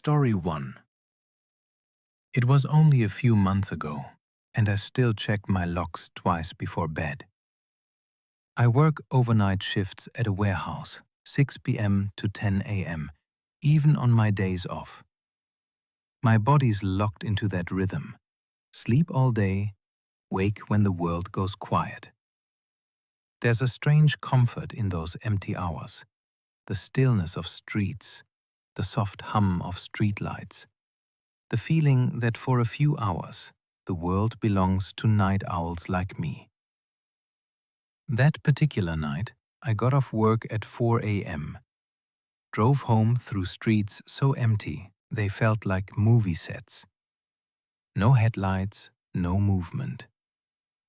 Story 1. It was only a few months ago, and I still check my locks twice before bed. I work overnight shifts at a warehouse, 6 p.m. to 10 a.m., even on my days off. My body's locked into that rhythm. Sleep all day, wake when the world goes quiet. There's a strange comfort in those empty hours, the stillness of streets, the soft hum of streetlights, the feeling that for a few hours the world belongs to night owls like me. That particular night, I got off work at 4 a.m., drove home through streets so empty they felt like movie sets. No headlights, no movement.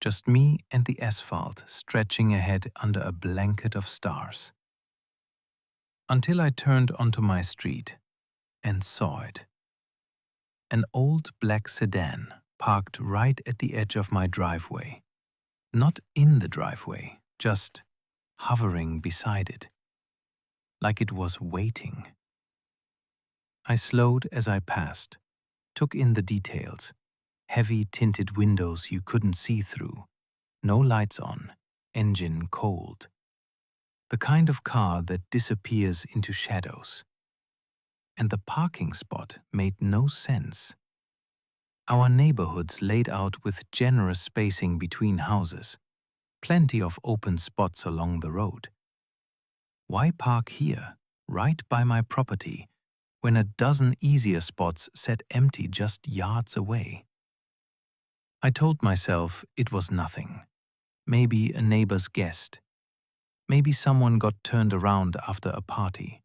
Just me and the asphalt stretching ahead under a blanket of stars. Until I turned onto my street and saw it. An old black sedan parked right at the edge of my driveway. Not in the driveway, just hovering beside it, like it was waiting. I slowed as I passed, took in the details. Heavy tinted windows you couldn't see through, no lights on, engine cold. The kind of car that disappears into shadows. And the parking spot made no sense. Our neighborhood's laid out with generous spacing between houses, plenty of open spots along the road. Why park here, right by my property, when a dozen easier spots sat empty just yards away? I told myself it was nothing. Maybe a neighbor's guest. Maybe someone got turned around after a party.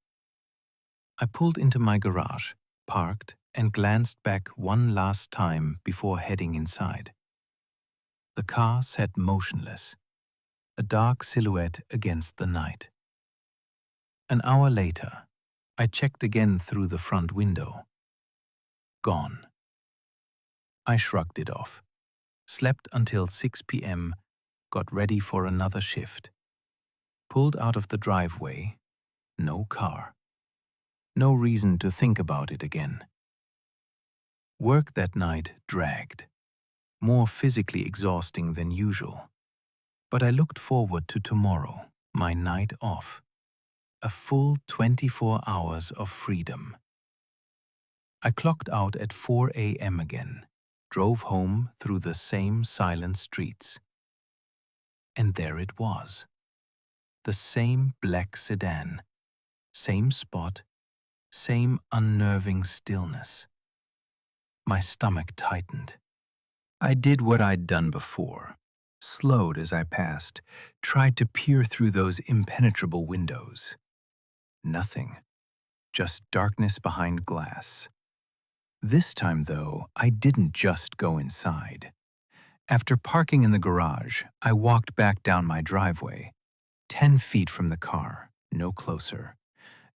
I pulled into my garage, parked, and glanced back one last time before heading inside. The car sat motionless, a dark silhouette against the night. An hour later, I checked again through the front window. Gone. I shrugged it off. Slept until 6 p.m., got ready for another shift. Pulled out of the driveway, no car. No reason to think about it again. Work that night dragged, more physically exhausting than usual. But I looked forward to tomorrow, my night off. A full 24 hours of freedom. I clocked out at 4 a.m. again. Drove home through the same silent streets. And there it was. The same black sedan, same spot, same unnerving stillness. My stomach tightened. I did what I'd done before, slowed as I passed, tried to peer through those impenetrable windows. Nothing, just darkness behind glass. This time, though, I didn't just go inside. After parking in the garage, I walked back down my driveway, 10 feet from the car, no closer.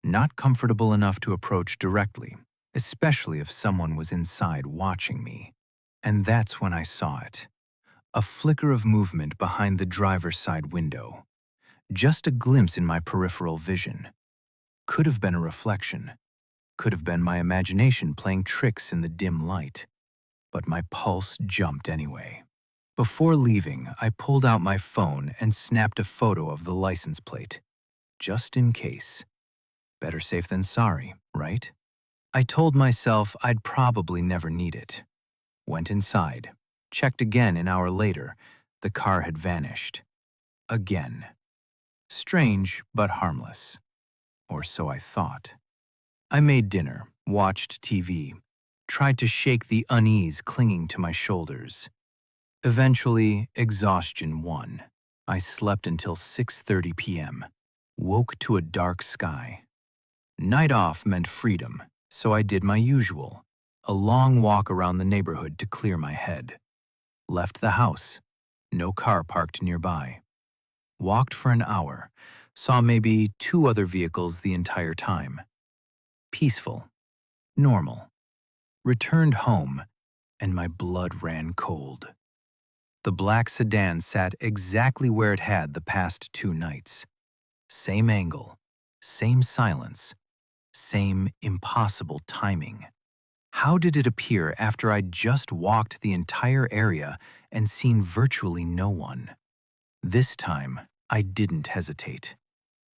Not comfortable enough to approach directly, especially if someone was inside watching me. And that's when I saw it. A flicker of movement behind the driver's side window. Just a glimpse in my peripheral vision. Could have been a reflection. Could have been my imagination playing tricks in the dim light. But my pulse jumped anyway. Before leaving, I pulled out my phone and snapped a photo of the license plate. Just in case. Better safe than sorry, right? I told myself I'd probably never need it. Went inside. Checked again an hour later. The car had vanished. Again. Strange, but harmless. Or so I thought. I made dinner, watched TV, tried to shake the unease clinging to my shoulders. Eventually, exhaustion won. I slept until 6:30 p.m., woke to a dark sky. Night off meant freedom, so I did my usual, a long walk around the neighborhood to clear my head. Left the house, no car parked nearby. Walked for an hour, saw maybe 2 other vehicles the entire time. Peaceful, normal. Returned home, and my blood ran cold. The black sedan sat exactly where it had the past 2 nights. Same angle, same silence, Same impossible timing. How did it appear after I'd just walked the entire area and seen virtually no one? This time, I didn't hesitate.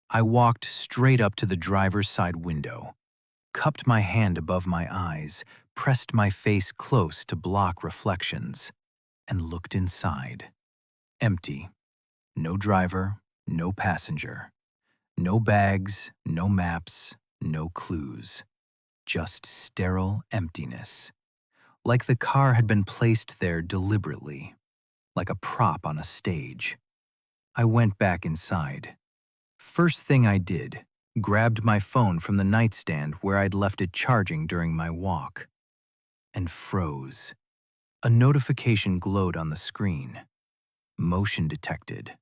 I walked straight up to the driver's side window, cupped my hand above my eyes, pressed my face close to block reflections, and looked inside. Empty. No driver, no passenger. No bags, no maps, no clues. Just sterile emptiness. Like the car had been placed there deliberately, like a prop on a stage. I went back inside. First thing I did, grabbed my phone from the nightstand where I'd left it charging during my walk, and froze. A notification glowed on the screen. Motion detected.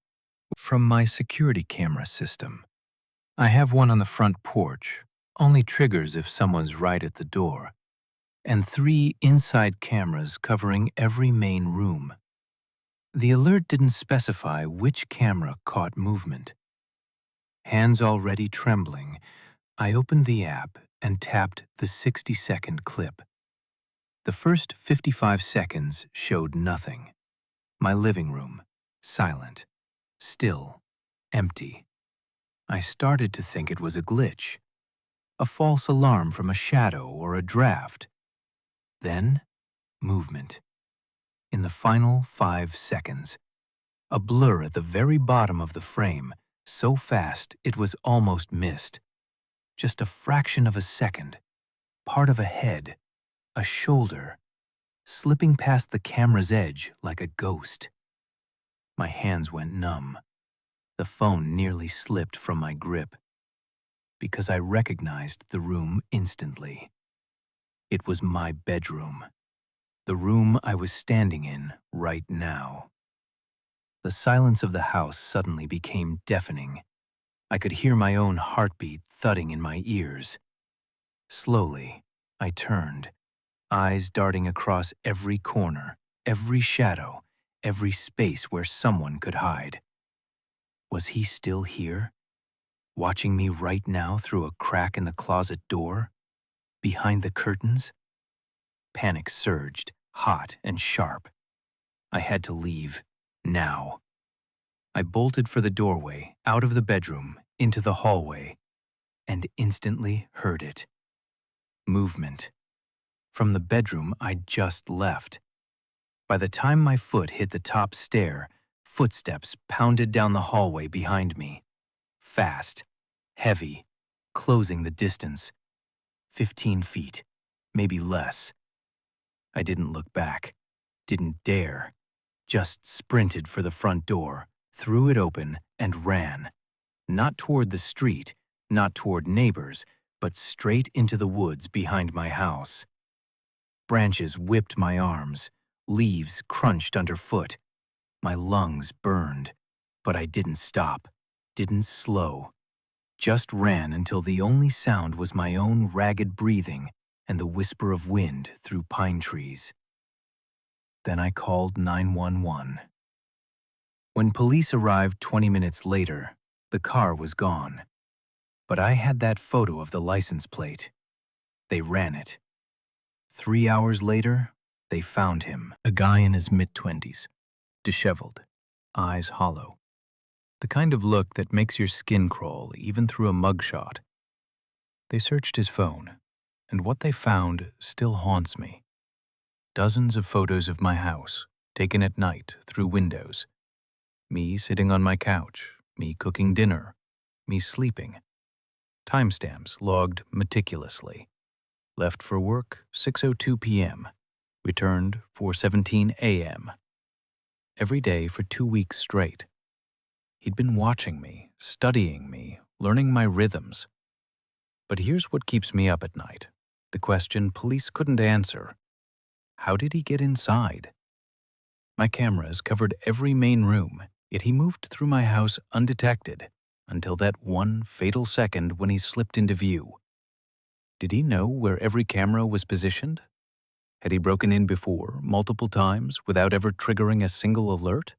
From my security camera system. I have one on the front porch, only triggers if someone's right at the door, and 3 inside cameras covering every main room. The alert didn't specify which camera caught movement. Hands already trembling, I opened the app and tapped the 60-second clip. The first 55 seconds showed nothing. My living room, silent, still, empty. I started to think it was a glitch, a false alarm from a shadow or a draft. Then, movement. In the final 5 seconds, a blur at the very bottom of the frame, so fast it was almost missed. Just a fraction of a second, part of a head, a shoulder, slipping past the camera's edge like a ghost. My hands went numb. The phone nearly slipped from my grip, because I recognized the room instantly. It was my bedroom, the room I was standing in right now. The silence of the house suddenly became deafening. I could hear my own heartbeat thudding in my ears. Slowly, I turned, eyes darting across every corner, every shadow, every space where someone could hide. Was he still here, watching me right now through a crack in the closet door, behind the curtains? Panic surged, hot and sharp. I had to leave, now. I bolted for the doorway, out of the bedroom, into the hallway, and instantly heard it. Movement. From the bedroom I'd just left. By the time my foot hit the top stair, footsteps pounded down the hallway behind me. Fast, heavy, closing the distance. 15 feet, maybe less. I didn't look back, didn't dare. Just sprinted for the front door, threw it open, and ran. Not toward the street, not toward neighbors, but straight into the woods behind my house. Branches whipped my arms, leaves crunched underfoot. My lungs burned, but I didn't stop, didn't slow. Just ran until the only sound was my own ragged breathing and the whisper of wind through pine trees. Then I called 911. When police arrived 20 minutes later, the car was gone. But I had that photo of the license plate. They ran it. 3 hours later, they found him. A guy in his mid-20s, disheveled, eyes hollow. The kind of look that makes your skin crawl even through a mugshot. They searched his phone, and what they found still haunts me. Dozens of photos of my house, taken at night through windows. Me sitting on my couch, me cooking dinner, me sleeping. Timestamps logged meticulously. Left for work 6:02 p.m. Returned 4:17 a.m. Every day for 2 weeks straight. He'd been watching me, studying me, learning my rhythms. But here's what keeps me up at night. The question police couldn't answer. How did he get inside? My cameras covered every main room, yet he moved through my house undetected until that one fatal second when he slipped into view. Did he know where every camera was positioned? Had he broken in before, multiple times, without ever triggering a single alert?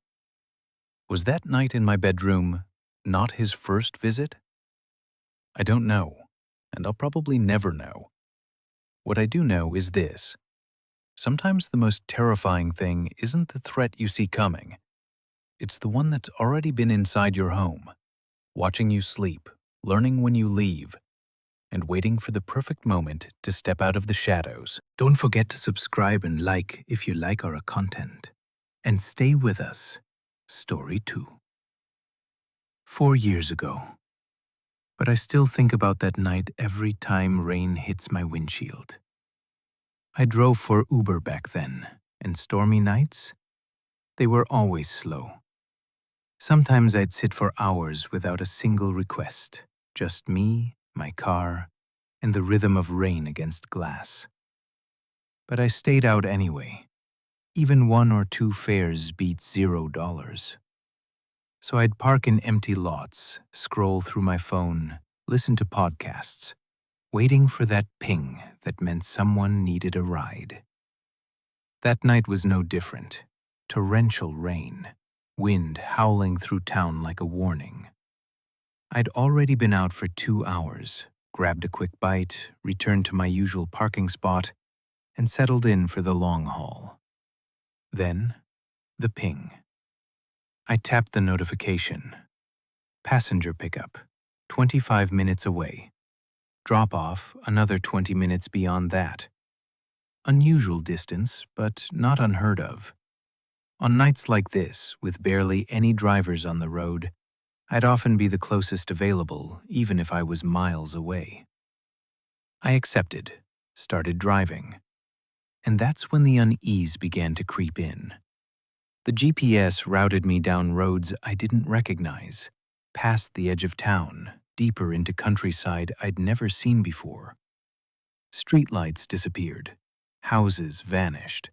Was that night in my bedroom not his first visit? I don't know, and I'll probably never know. What I do know is this. Sometimes the most terrifying thing isn't the threat you see coming. It's the one that's already been inside your home, watching you sleep, learning when you leave, and waiting for the perfect moment to step out of the shadows. Don't forget to subscribe and like if you like our content. And stay with us. Story 2. 4 years ago. But I still think about that night every time rain hits my windshield. I drove for Uber back then, and stormy nights? They were always slow. Sometimes I'd sit for hours without a single request, just me, my car, and the rhythm of rain against glass. But I stayed out anyway. Even 1 or 2 fares beat $0. So I'd park in empty lots, scroll through my phone, listen to podcasts, waiting for that ping that meant someone needed a ride. That night was no different. Torrential rain, wind howling through town like a warning. I'd already been out for 2 hours, grabbed a quick bite, returned to my usual parking spot, and settled in for the long haul. Then, the ping. I tapped the notification. Passenger pickup, 25 minutes away. Drop off, another 20 minutes beyond that. Unusual distance, but not unheard of. On nights like this, with barely any drivers on the road, I'd often be the closest available, even if I was miles away. I accepted, started driving. And that's when the unease began to creep in. The GPS routed me down roads I didn't recognize, past the edge of town, deeper into countryside I'd never seen before. Streetlights disappeared, houses vanished,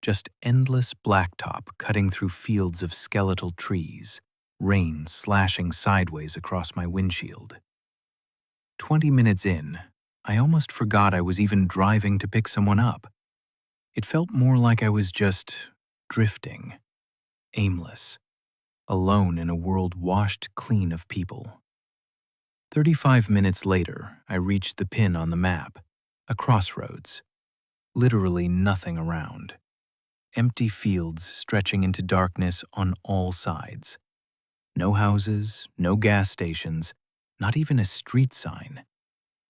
just endless blacktop cutting through fields of skeletal trees, rain slashing sideways across my windshield. 20 minutes in, I almost forgot I was even driving to pick someone up. It felt more like I was just drifting. Aimless, alone in a world washed clean of people. 35 minutes later, I reached the pin on the map, a crossroads. Literally nothing around. Empty fields stretching into darkness on all sides. No houses, no gas stations, not even a street sign.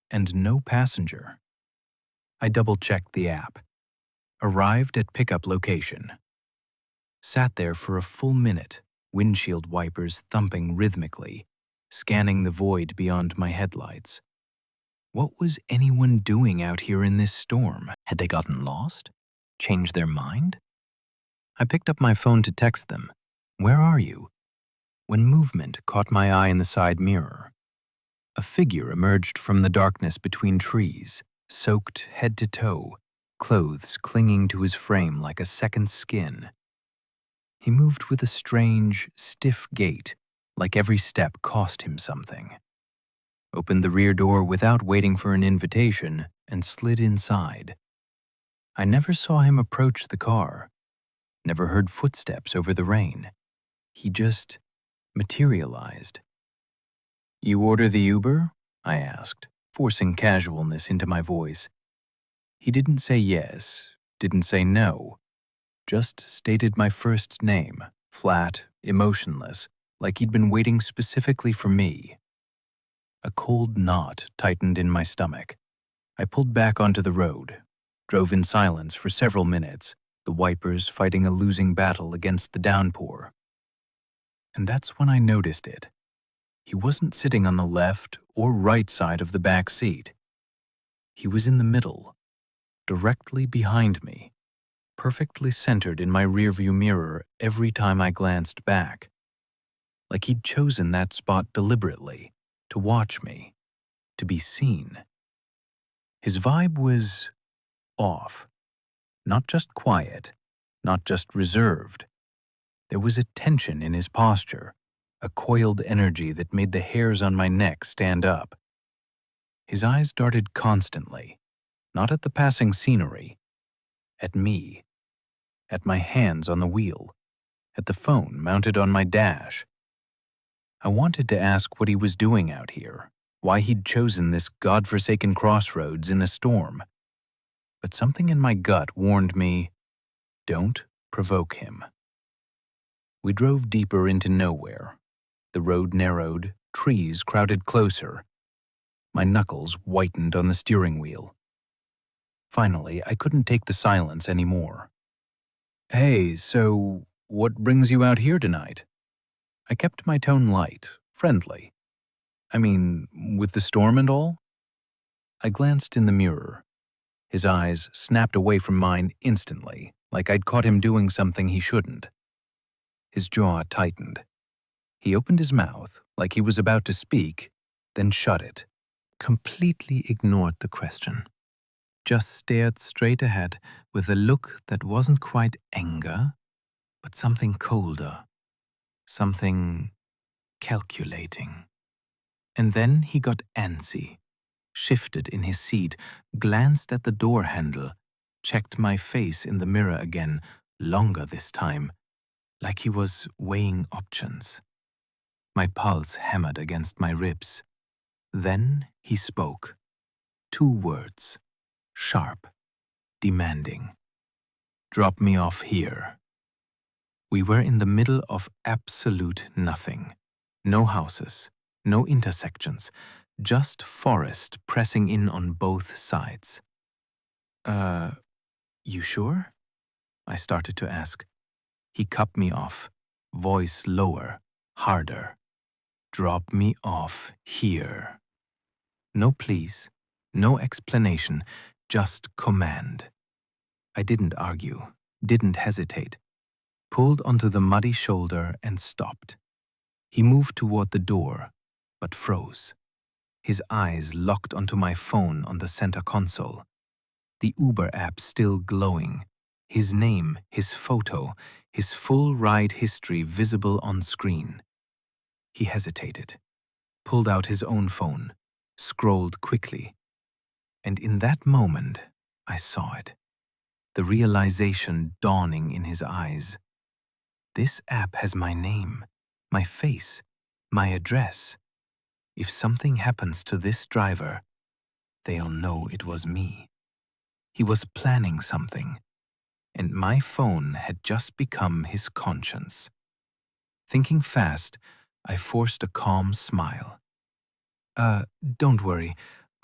And no passenger. I double-checked the app. Arrived at pickup location. Sat there for a full minute, windshield wipers thumping rhythmically, scanning the void beyond my headlights. What was anyone doing out here in this storm? Had they gotten lost? Changed their mind? I picked up my phone to text them. Where are you? When movement caught my eye in the side mirror. A figure emerged from the darkness between trees, soaked head to toe, clothes clinging to his frame like a second skin. He moved with a strange, stiff gait, like every step cost him something. Opened the rear door without waiting for an invitation and slid inside. I never saw him approach the car, never heard footsteps over the rain. He just materialized. "You order the Uber?" I asked, forcing casualness into my voice. He didn't say yes, didn't say no. Just stated my first name, flat, emotionless, like he'd been waiting specifically for me. A cold knot tightened in my stomach. I pulled back onto the road, drove in silence for several minutes, the wipers fighting a losing battle against the downpour. And that's when I noticed it. He wasn't sitting on the left or right side of the back seat. He was in the middle, directly behind me, perfectly centered in my rearview mirror every time I glanced back. Like he'd chosen that spot deliberately, to watch me, to be seen. His vibe was off. Not just quiet, not just reserved. There was a tension in his posture, a coiled energy that made the hairs on my neck stand up. His eyes darted constantly, not at the passing scenery, at me, at my hands on the wheel, at the phone mounted on my dash. I wanted to ask what he was doing out here, why he'd chosen this godforsaken crossroads in a storm. But something in my gut warned me, don't provoke him. We drove deeper into nowhere. The road narrowed, trees crowded closer. My knuckles whitened on the steering wheel. Finally, I couldn't take the silence anymore. Hey, so what brings you out here tonight? I kept my tone light, friendly. I mean, with the storm and all? I glanced in the mirror. His eyes snapped away from mine instantly, like I'd caught him doing something he shouldn't. His jaw tightened. He opened his mouth like he was about to speak, then shut it. Completely ignored the question. Just stared straight ahead with a look that wasn't quite anger, but something colder, something calculating. And then he got antsy, shifted in his seat, glanced at the door handle, checked my face in the mirror again, longer this time, like he was weighing options. My pulse hammered against my ribs. Then he spoke. 2 words, sharp, demanding. Drop me off here. We were in the middle of absolute nothing. No houses, no intersections, just forest pressing in on both sides. You sure? I started to ask. He cut me off, voice lower, harder. Drop me off here. No please, no explanation, just command. I didn't argue, didn't hesitate. Pulled onto the muddy shoulder and stopped. He moved toward the door, but froze. His eyes locked onto my phone on the center console. The Uber app still glowing. His name, his photo, his full ride history visible on screen. He hesitated, pulled out his own phone, scrolled quickly. And in that moment, I saw it. The realization dawning in his eyes. This app has my name, my face, my address. If something happens to this driver, they'll know it was me. He was planning something, and my phone had just become his conscience. Thinking fast, I forced a calm smile. Don't worry.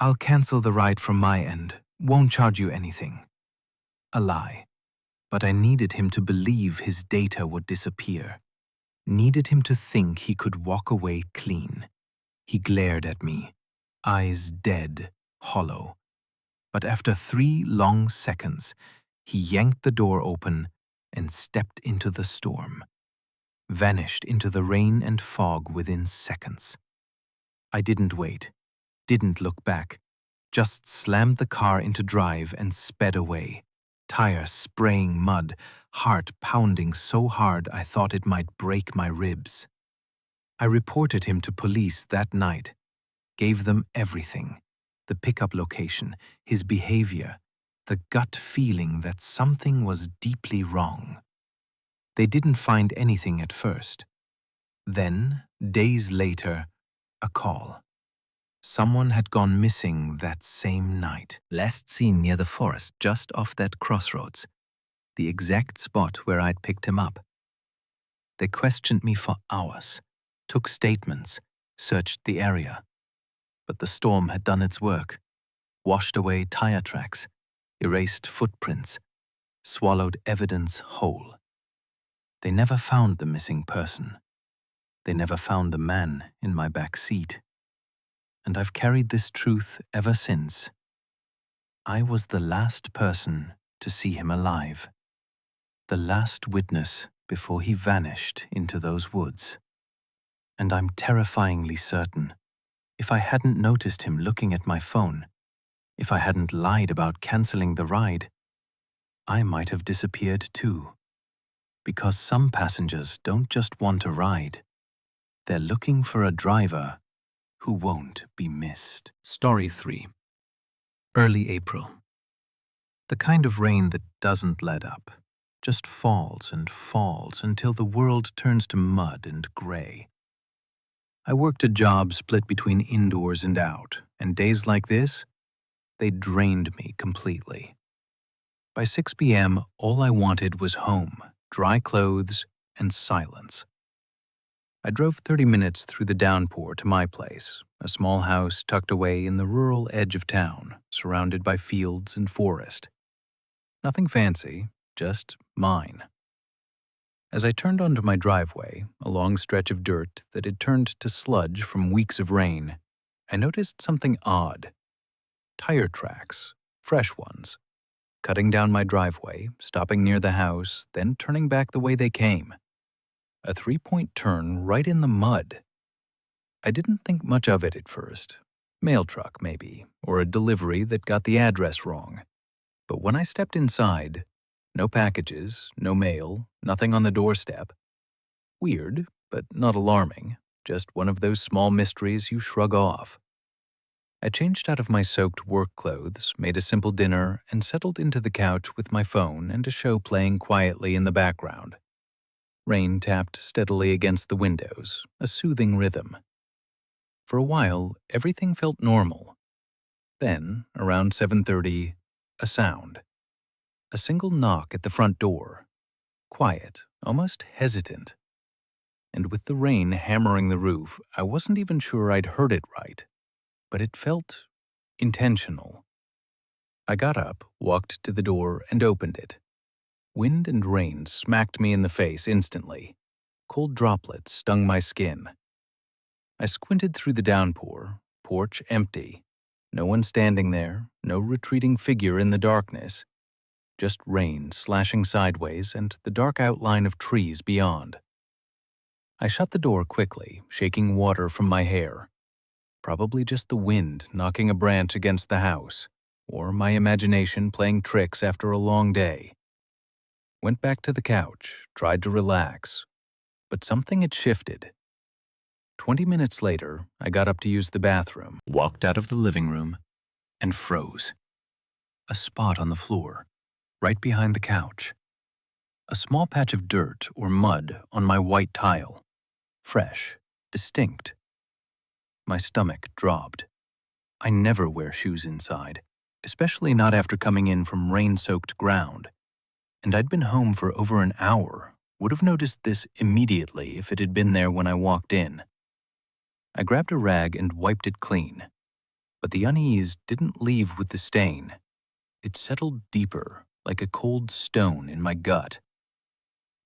I'll cancel the ride from my end. Won't charge you anything. A lie. But I needed him to believe his data would disappear. Needed him to think he could walk away clean. He glared at me, eyes dead, hollow. But after 3 long seconds, he yanked the door open and stepped into the storm. Vanished into the rain and fog within seconds. I didn't wait, didn't look back, just slammed the car into drive and sped away. Tire spraying mud, heart pounding so hard I thought it might break my ribs. I reported him to police that night, gave them everything, the pickup location, his behavior, the gut feeling that something was deeply wrong. They didn't find anything at first. Then, days later, a call. Someone had gone missing that same night. Last seen near the forest just off that crossroads, the exact spot where I'd picked him up. They questioned me for hours, took statements, searched the area. But the storm had done its work, washed away tire tracks, erased footprints, swallowed evidence whole. They never found the missing person. They never found the man in my back seat. And I've carried this truth ever since. I was the last person to see him alive. The last witness before he vanished into those woods. And I'm terrifyingly certain, if I hadn't noticed him looking at my phone, if I hadn't lied about canceling the ride, I might have disappeared too. Because some passengers don't just want a ride. They're looking for a driver who won't be missed. Story 3. Early April. The kind of rain that doesn't let up, just falls and falls until the world turns to mud and gray. I worked a job split between indoors and out, and days like this, they drained me completely. By 6 p.m., all I wanted was home, dry clothes, and silence. I drove 30 minutes through the downpour to my place, a small house tucked away in the rural edge of town, surrounded by fields and forest. Nothing fancy, just mine. As I turned onto my driveway, a long stretch of dirt that had turned to sludge from weeks of rain, I noticed something odd. Tire tracks, fresh ones, cutting down my driveway, stopping near the house, then turning back the way they came. A three-point turn right in the mud. I didn't think much of it at first. Mail truck, maybe, or a delivery that got the address wrong. But when I stepped inside, no packages, no mail, nothing on the doorstep. Weird, but not alarming. Just one of those small mysteries you shrug off. I changed out of my soaked work clothes, made a simple dinner, and settled into the couch with my phone and a show playing quietly in the background. Rain tapped steadily against the windows, a soothing rhythm. For a while, everything felt normal. Then, around 7:30, a sound. A single knock at the front door. Quiet, almost hesitant. And with the rain hammering the roof, I wasn't even sure I'd heard it right. But it felt intentional. I got up, walked to the door, and opened it. Wind and rain smacked me in the face instantly. Cold droplets stung my skin. I squinted through the downpour, porch empty. No one standing there, no retreating figure in the darkness. Just rain slashing sideways and the dark outline of trees beyond. I shut the door quickly, shaking water from my hair. Probably just the wind knocking a branch against the house, or my imagination playing tricks after a long day. Went back to the couch, tried to relax, but something had shifted. 20 minutes later, I got up to use the bathroom, walked out of the living room, and froze. A spot on the floor, right behind the couch. A small patch of dirt or mud on my white tile. Fresh, distinct. My stomach dropped. I never wear shoes inside, especially not after coming in from rain-soaked ground. And I'd been home for over an hour, would have noticed this immediately if it had been there when I walked in. I grabbed a rag and wiped it clean. But the unease didn't leave with the stain. It settled deeper, like a cold stone in my gut.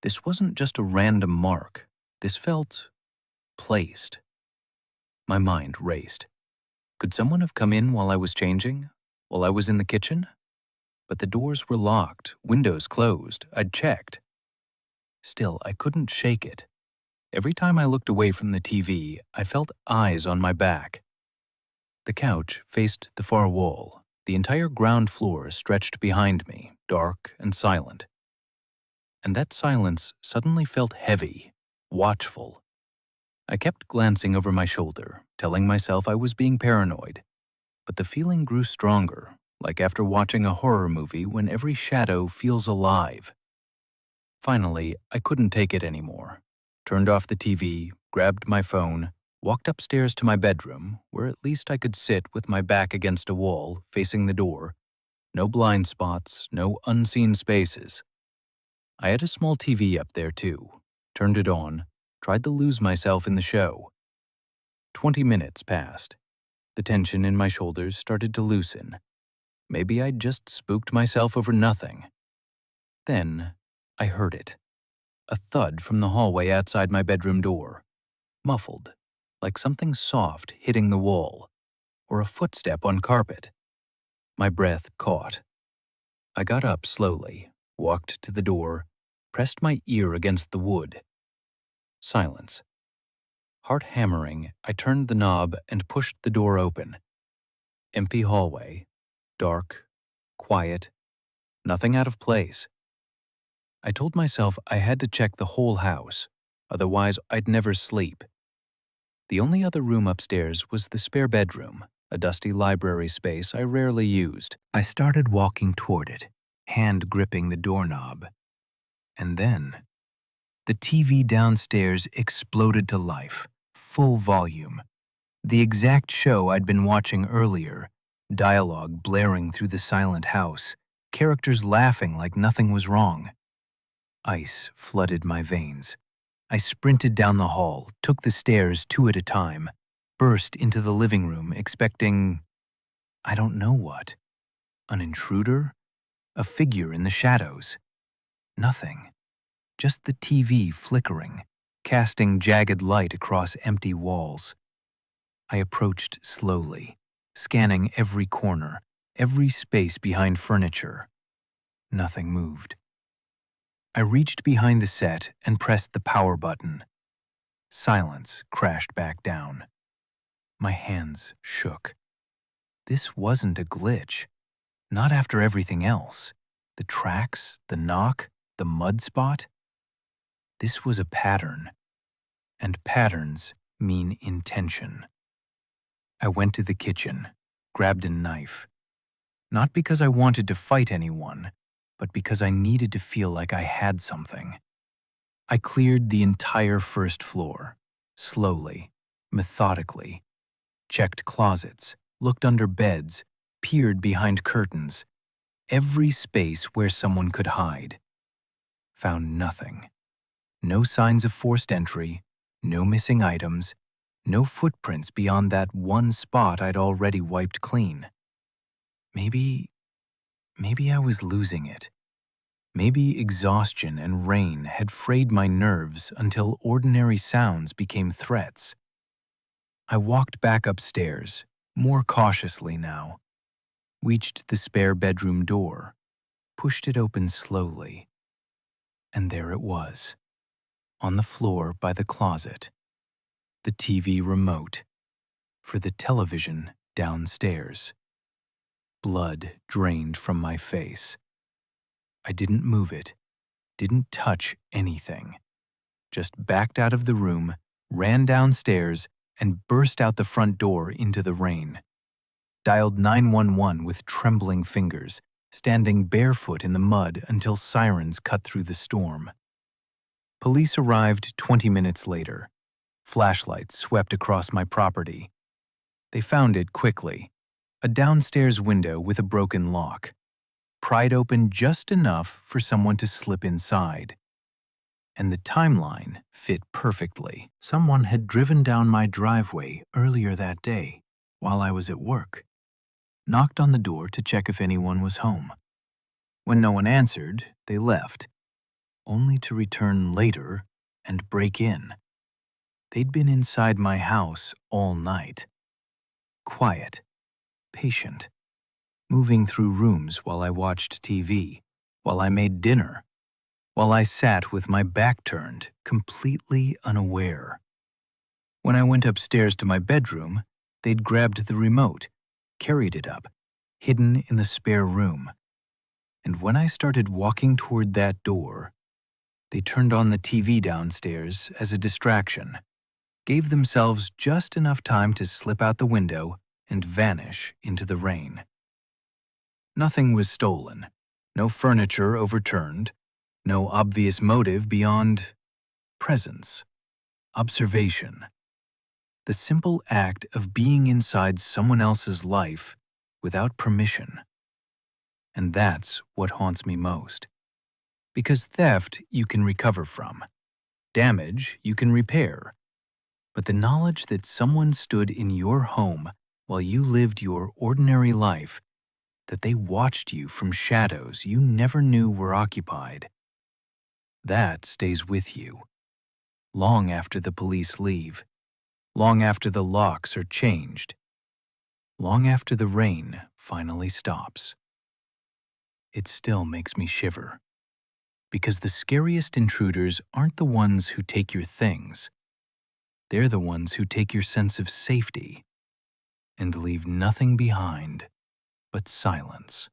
This wasn't just a random mark. This felt placed. My mind raced. Could someone have come in while I was changing? While I was in the kitchen? But the doors were locked, windows closed. I'd checked. Still, I couldn't shake it. Every time I looked away from the TV, I felt eyes on my back. The couch faced the far wall. The entire ground floor stretched behind me, dark and silent. And that silence suddenly felt heavy, watchful. I kept glancing over my shoulder, telling myself I was being paranoid. But the feeling grew stronger, like after watching a horror movie when every shadow feels alive. Finally, I couldn't take it anymore. Turned off the TV, grabbed my phone, walked upstairs to my bedroom, where at least I could sit with my back against a wall, facing the door. No blind spots, no unseen spaces. I had a small TV up there too. Turned it on, tried to lose myself in the show. 20 minutes passed. The tension in my shoulders started to loosen. Maybe I'd just spooked myself over nothing. Then, I heard it. A thud from the hallway outside my bedroom door. Muffled, like something soft hitting the wall, or a footstep on carpet. My breath caught. I got up slowly, walked to the door, pressed my ear against the wood. Silence. Heart hammering, I turned the knob and pushed the door open. Empty hallway. Dark, quiet, nothing out of place. I told myself I had to check the whole house, otherwise I'd never sleep. The only other room upstairs was the spare bedroom, a dusty library space I rarely used. I started walking toward it, hand gripping the doorknob. And then, the TV downstairs exploded to life, full volume. The exact show I'd been watching earlier, dialogue blaring through the silent house, characters laughing like nothing was wrong. Ice flooded my veins. I sprinted down the hall, took the stairs two at a time, burst into the living room expecting, I don't know what. An intruder? A figure in the shadows? Nothing. Just the TV flickering, casting jagged light across empty walls. I approached slowly, scanning every corner, every space behind furniture. Nothing moved. I reached behind the set and pressed the power button. Silence crashed back down. My hands shook. This wasn't a glitch. Not after everything else. The tracks, the knock, the mud spot. This was a pattern. And patterns mean intention. I went to the kitchen, grabbed a knife. Not because I wanted to fight anyone, but because I needed to feel like I had something. I cleared the entire first floor, slowly, methodically, checked closets, looked under beds, peered behind curtains, every space where someone could hide. Found nothing. No signs of forced entry, no missing items, no footprints beyond that one spot I'd already wiped clean. Maybe I was losing it. Maybe exhaustion and rain had frayed my nerves until ordinary sounds became threats. I walked back upstairs, more cautiously now, reached the spare bedroom door, pushed it open slowly, and there it was, on the floor by the closet, the TV remote for the television downstairs. Blood drained from my face. I didn't move it, didn't touch anything, just backed out of the room, ran downstairs, and burst out the front door into the rain. Dialed 911 with trembling fingers, standing barefoot in the mud until sirens cut through the storm. Police arrived 20 minutes later. Flashlights swept across my property. They found it quickly, a downstairs window with a broken lock, pried open just enough for someone to slip inside. And the timeline fit perfectly. Someone had driven down my driveway earlier that day while I was at work, knocked on the door to check if anyone was home. When no one answered, they left, only to return later and break in. They'd been inside my house all night. Quiet, patient, moving through rooms while I watched TV, while I made dinner, while I sat with my back turned, completely unaware. When I went upstairs to my bedroom, they'd grabbed the remote, carried it up, hidden in the spare room. And when I started walking toward that door, they turned on the TV downstairs as a distraction, gave themselves just enough time to slip out the window and vanish into the rain. Nothing was stolen, no furniture overturned, no obvious motive beyond presence, observation. The simple act of being inside someone else's life without permission. And that's what haunts me most. Because theft you can recover from. Damage you can repair. But the knowledge that someone stood in your home while you lived your ordinary life, that they watched you from shadows you never knew were occupied, that stays with you. Long after the police leave. Long after the locks are changed. Long after the rain finally stops. It still makes me shiver. Because the scariest intruders aren't the ones who take your things. They're the ones who take your sense of safety and leave nothing behind but silence.